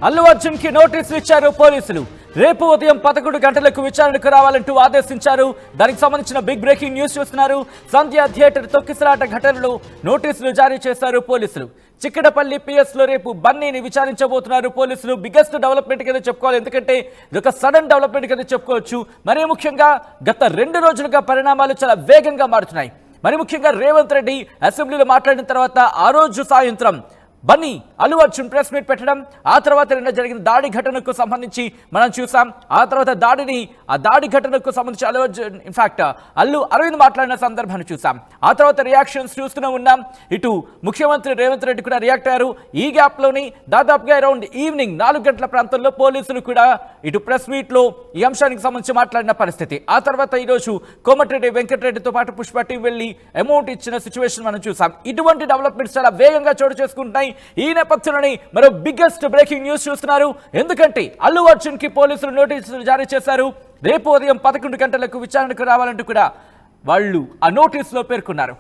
అల్లు అర్జున్ కి నోటీసులు ఇచ్చారు పోలీసులు. రేపు ఉదయం 11 గంటలకు విచారణకు రావాలంటూ ఆదేశించారు. దానికి సంబంధించిన బిగ్ బ్రేకింగ్ న్యూస్ చూస్తున్నారు. సంధ్య థియేటర్ తొక్కిసలాట ఘటనలో నోటీసులు జారీ చేశారు పోలీసులు. చిక్కడపల్లి పిఎస్ లో రేపు బన్నీని విచారించబోతున్నారు పోలీసులు. బిగ్గెస్ట్ డెవలప్మెంట్ కింద చెప్పుకోవాలి, ఎందుకంటే ఇది ఒక సడన్ డెవలప్మెంట్ కింద చెప్పుకోవచ్చు. మరీ ముఖ్యంగా గత 2 రోజులుగా పరిణామాలు చాలా వేగంగా మారుతున్నాయి. మరి ముఖ్యంగా రేవంత్ రెడ్డి అసెంబ్లీలో మాట్లాడిన తర్వాత ఆ రోజు సాయంత్రం బన్నీ అల్లు అర్జున్ ప్రెస్ మీట్ పెట్టడం, ఆ తర్వాత నిన్న జరిగిన దాడి ఘటనకు సంబంధించి మనం చూసాం. ఆ తర్వాత దాడి ఘటనకు సంబంధించి అల్లు అర్జున్ ఇన్ఫాక్ట్ అల్లు అరవింద్ మాట్లాడిన సందర్భాన్ని చూసాం. ఆ తర్వాత రియాక్షన్స్ చూస్తూనే ఉన్నాం. ఇటు ముఖ్యమంత్రి రేవంత్ రెడ్డి కూడా రియాక్ట్ అయ్యారు. ఈ గ్యాప్ లోని దాదాపుగా అరౌండ్ ఈవినింగ్ 4 గంటల ప్రాంతంలో పోలీసులు కూడా ఇటు ప్రెస్ మీట్ లో ఈ అంశానికి సంబంధించి మాట్లాడిన పరిస్థితి. ఆ తర్వాత ఈరోజు కోమటిరెడ్డి వెంకటరెడ్డితో పాటు పుష్ప టీం వెళ్లి అమౌంట్ ఇచ్చిన సిచ్యువేషన్ మనం చూసాం. ఇటువంటి డెవలప్మెంట్స్ చాలా వేగంగా చోటు చేసుకుంటున్నాయి. ఈ నేపథ్యంలోనే మరో బిగ్గెస్ట్ బ్రేకింగ్ న్యూస్ చూస్తున్నారు. ఎందుకంటే అల్లు అర్జున్ కి పోలీసులు నోటీసులు జారీ చేశారు. రేపు ఉదయం 11 గంటలకు విచారణకు రావాలంటూ కూడా వాళ్ళు ఆ నోటీసులో పేర్కొన్నారు.